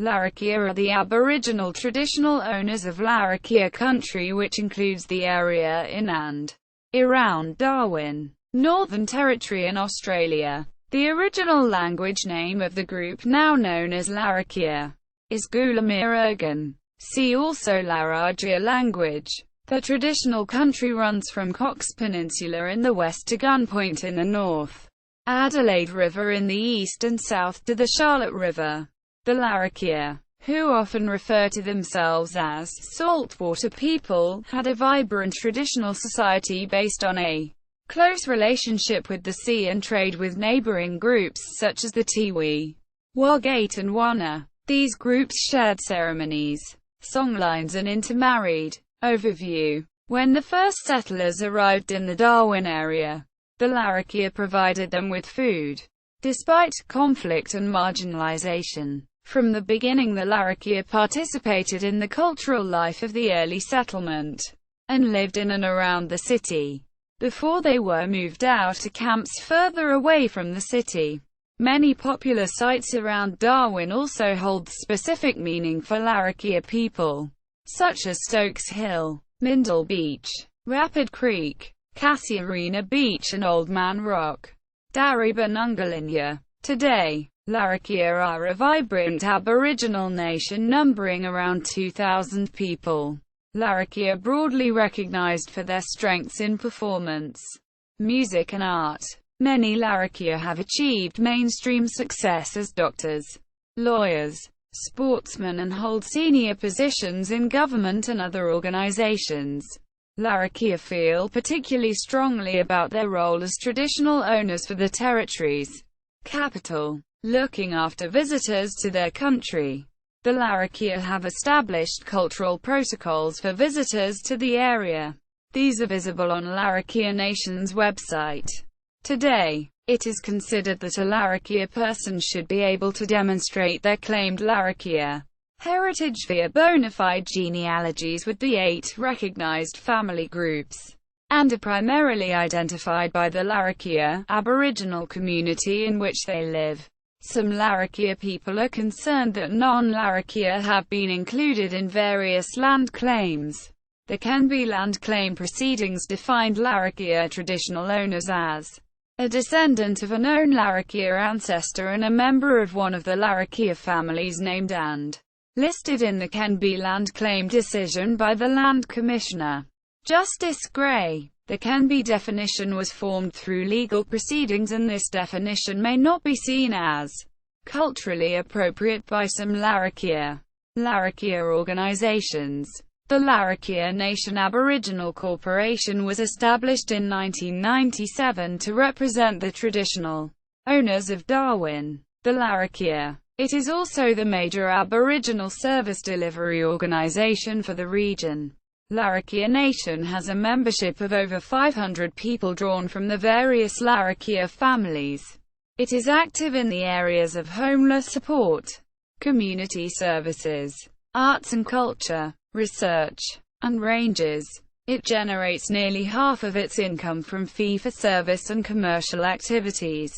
Laragiya are the Aboriginal traditional owners of Larrakia country, which includes the area in and around Darwin, Northern Territory in Australia. The original language name of the group, now known as Larakia, is Gulumirrgin. See also Laragiya language. The traditional country runs from Cox Peninsula in the west to Gunn Point in the north, Adelaide River in the east and south to the Charlotte River. The Larrakia, who often refer to themselves as Saltwater People, had a vibrant traditional society based on a close relationship with the sea and trade with neighbouring groups such as the Tiwi, Wagait and Wulna. These groups shared ceremonies, songlines and intermarried. Overview. When the first settlers arrived in the Darwin area, the Larrakia provided them with food. Despite conflict and marginalization, from the beginning the Larrakia participated in the cultural life of the early settlement, and lived in and around the city, before they were moved out to camps further away from the city. Many popular sites around Darwin also hold specific meaning for Larrakia people, such as Stokes Hill, Mindle Beach, Rapid Creek, Casuarina Beach and Old Man Rock. Darwin. Today, Larrakia are a vibrant Aboriginal nation numbering around 2,000 people. Larrakia are broadly recognized for their strengths in performance, music and art. Many Larrakia have achieved mainstream success as doctors, lawyers, sportsmen and hold senior positions in government and other organizations. Larrakia feel particularly strongly about their role as traditional owners for the territory's capital, looking after visitors to their country. The Larrakia have established cultural protocols for visitors to the area. These are visible on Larrakia Nation's website. Today, it is considered that a Larrakia person should be able to demonstrate their claimed Larrakia heritage via bona fide genealogies with the 8 recognized family groups, and are primarily identified by the Larrakia Aboriginal community in which they live. Some Larrakia people are concerned that non-Larrakia have been included in various land claims. The Canby land claim proceedings defined Larrakia traditional owners as a descendant of a known Larrakia ancestor and a member of one of the Larrakia families named and listed in the Canby land claim decision by the Land Commissioner, Justice Gray. The Canby definition was formed through legal proceedings, and this definition may not be seen as culturally appropriate by some Larrakia organizations. The Larrakia Nation Aboriginal Corporation was established in 1997 to represent the traditional owners of Darwin, the Larrakia. It is also the major Aboriginal service delivery organization for the region. Larrakia Nation has a membership of over 500 people drawn from the various Larrakia families. It is active in the areas of homeless support, community services, arts and culture, research, and ranges. It generates nearly half of its income from fee-for-service and commercial activities.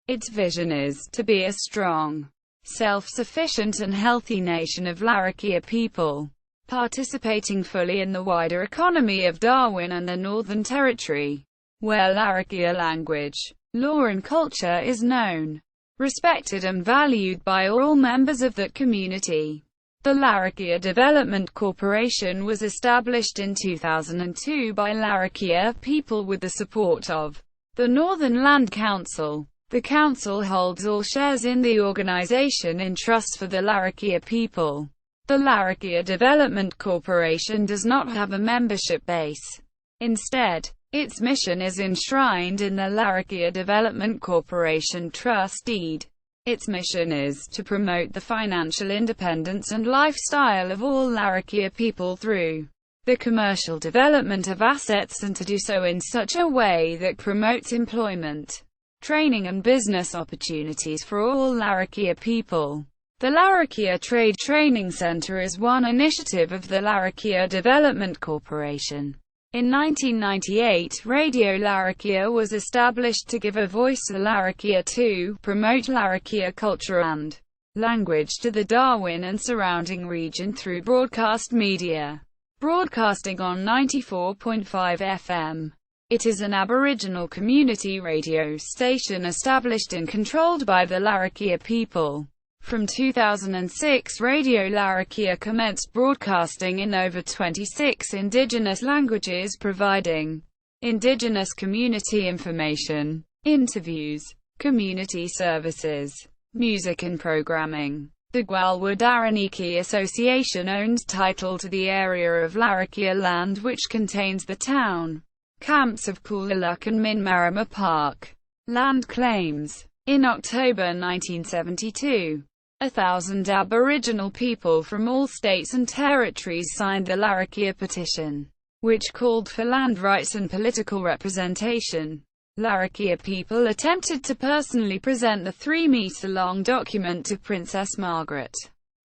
Its vision is to be a strong, self-sufficient and healthy nation of Larrakia people, participating fully in the wider economy of Darwin and the Northern Territory, where Larrakia language, law and culture is known, respected and valued by all members of that community. The Larrakia Development Corporation was established in 2002 by Larrakia people with the support of the Northern Land Council. The council holds all shares in the organization in trust for the Larrakia people. The Larrakia Development Corporation does not have a membership base. Instead, its mission is enshrined in the Larrakia Development Corporation Trust Deed. Its mission is to promote the financial independence and lifestyle of all Larrakia people through the commercial development of assets, and to do so in such a way that promotes employment, training and business opportunities for all Larrakia people. The Larrakia Trade Training Center is one initiative of the Larrakia Development Corporation. In 1998, Radio Larrakia was established to give a voice to Larrakia to promote Larrakia culture and language to the Darwin and surrounding region through broadcast media. Broadcasting on 94.5 FM. It is an Aboriginal community radio station established and controlled by the Larrakia people. From 2006, Radio Larrakia commenced broadcasting in over 26 Indigenous languages, providing Indigenous community information, interviews, community services, music and programming. The Gulumirrgin Association owns title to the area of Larrakia land which contains the town camps of Coolilluck and Minmarama Park. Land claims. In October 1972, 1,000 Aboriginal people from all states and territories signed the Larrakia petition, which called for land rights and political representation. Larrakia people attempted to personally present the 3-metre-long document to Princess Margaret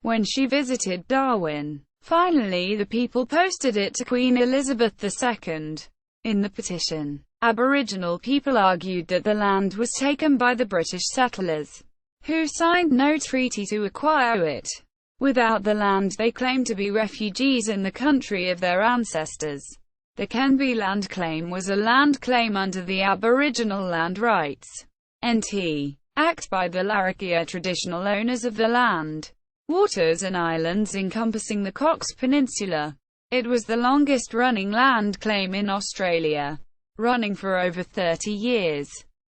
when she visited Darwin. Finally, the people posted it to Queen Elizabeth II. In the petition, Aboriginal people argued that the land was taken by the British settlers, who signed no treaty to acquire it. Without the land, they claimed to be refugees in the country of their ancestors. The Kenbi land claim was a land claim under the Aboriginal Land Rights (NT) Act by the Larrakia traditional owners of the land, waters and islands encompassing the Cox Peninsula. It was the longest-running land claim in Australia, running for over 30 years.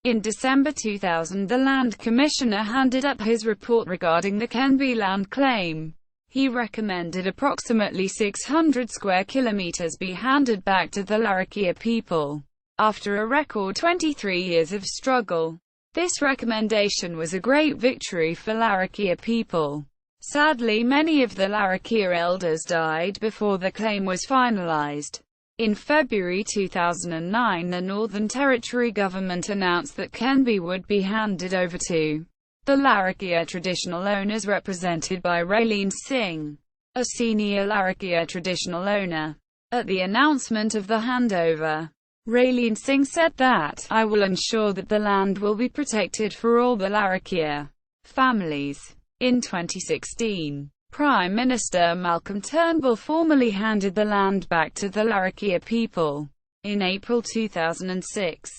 In December 2000, the Land Commissioner handed up his report regarding the Kenbi land claim. He recommended approximately 600 square kilometres be handed back to the Larrakia people. After a record 23 years of struggle, this recommendation was a great victory for Larrakia people. Sadly, many of the Larrakia elders died before the claim was finalised. In February 2009, the Northern Territory government announced that Kenbi would be handed over to the Larrakia traditional owners represented by Raylene Singh, a senior Larrakia traditional owner. At the announcement of the handover, Raylene Singh said that, "I will ensure that the land will be protected for all the Larrakia families." In 2016, Prime Minister Malcolm Turnbull formally handed the land back to the Larrakia people. In April 2006,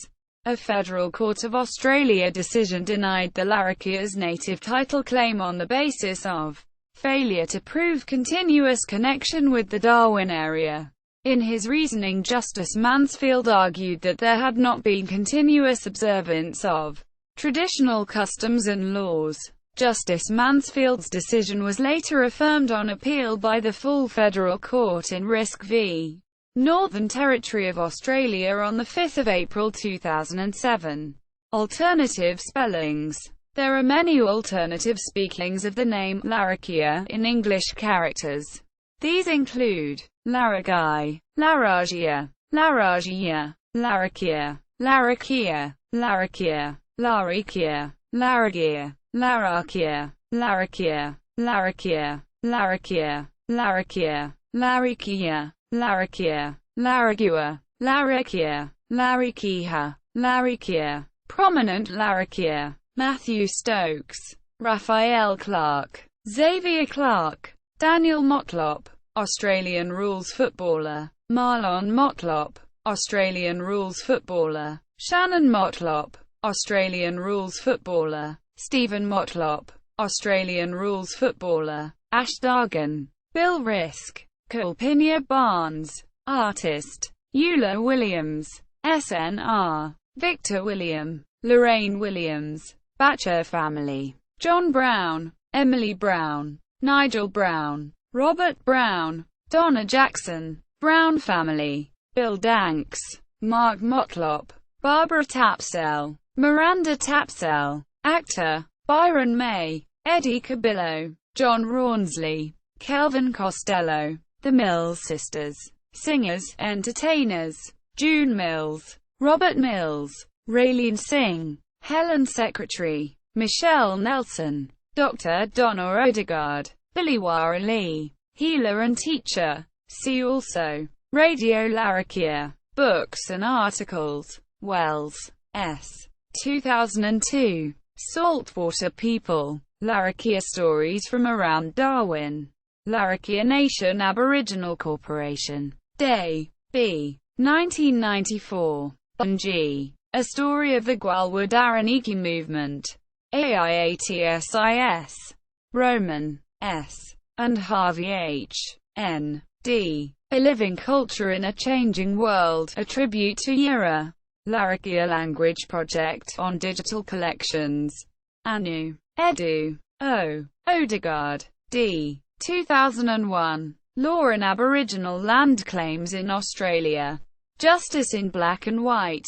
a Federal Court of Australia decision denied the Larrakia's native title claim on the basis of failure to prove continuous connection with the Darwin area. In his reasoning, Justice Mansfield argued that there had not been continuous observance of traditional customs and laws. Justice Mansfield's decision was later affirmed on appeal by the full Federal Court in Risk v. Northern Territory of Australia on 5 April 2007. Alternative spellings. There are many alternative speakings of the name Larrakia in English characters. These include Laragai, Laragiya, Laragiya, Larrakia, Larrakia, Larrakia, Laragiya, Laragiya, Larrakia, Larrakia, Larrakia, Larrakia, Larrakia, Laragiya, Larrakia, Laragiya, Laragiya, Laragiya, Laragiya. Prominent Larrakia: Matthew Stokes, Raphael Clark, Xavier Clark, Daniel Motlop, Australian rules footballer, Marlon Motlop, Australian rules footballer, Shannon Motlop, Australian rules footballer, Stephen Motlop, Australian rules footballer, Ash Dargan, Bill Risk, Kulpinia Barnes, artist, Eula Williams, SNR, Victor William, Lorraine Williams, Batcher family, John Brown, Emily Brown, Nigel Brown, Robert Brown, Donna Jackson, Brown family, Bill Danks, Mark Motlop, Barbara Tapsell, Miranda Tapsell, actor, Byron May, Eddie Cabillo, John Rawnsley, Kelvin Costello, The Mills Sisters, singers, entertainers, June Mills, Robert Mills, Raylene Singh, Helen Secretary, Michelle Nelson, Dr. Donna Odegaard, Billy Wara Lee, healer and teacher. See also, Radio Larrakia, books and articles, Wells, S. 2002. Saltwater People, Laragiya stories from around Darwin. Laragiya Nation Aboriginal Corporation. Day. B. 1994. G. A Story of the Gwalwa Daraniki Movement. AIATSIS. Roman. S. and Harvey H. N. D. A Living Culture in a Changing World, a tribute to Yira. Laragiya Language Project, on Digital Collections. Anu. Edu. O. Odegaard. D. 2001. Law and Aboriginal Land Claims in Australia. Justice in Black and White.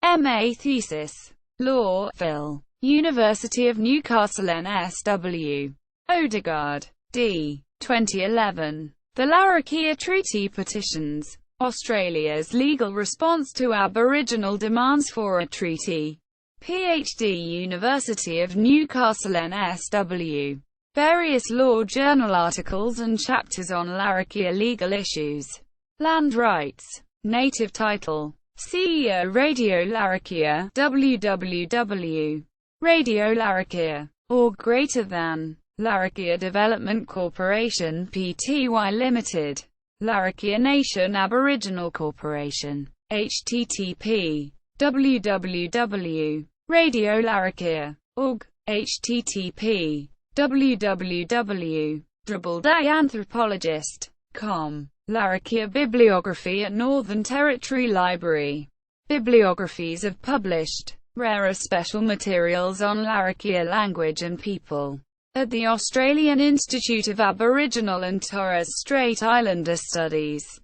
M.A. Thesis. Law, Phil. University of Newcastle NSW. Odegaard. D. 2011. The Laragiya Treaty Petitions. Australia's legal response to Aboriginal demands for a treaty. PhD, University of Newcastle NSW. Various law journal articles and chapters on Laragiya legal issues. Land rights. Native title. CEO Radio Laragiya, www. Radio Laragiya. Or greater than. Laragiya Development Corporation Pty Limited. Laragiya Nation Aboriginal Corporation. http. www. Radio Laragiya. org. http. www.anthropologist.com. Laragiya Bibliography at Northern Territory Library. Bibliographies of published, rare or special materials on Laragiya language and people. At the Australian Institute of Aboriginal and Torres Strait Islander Studies.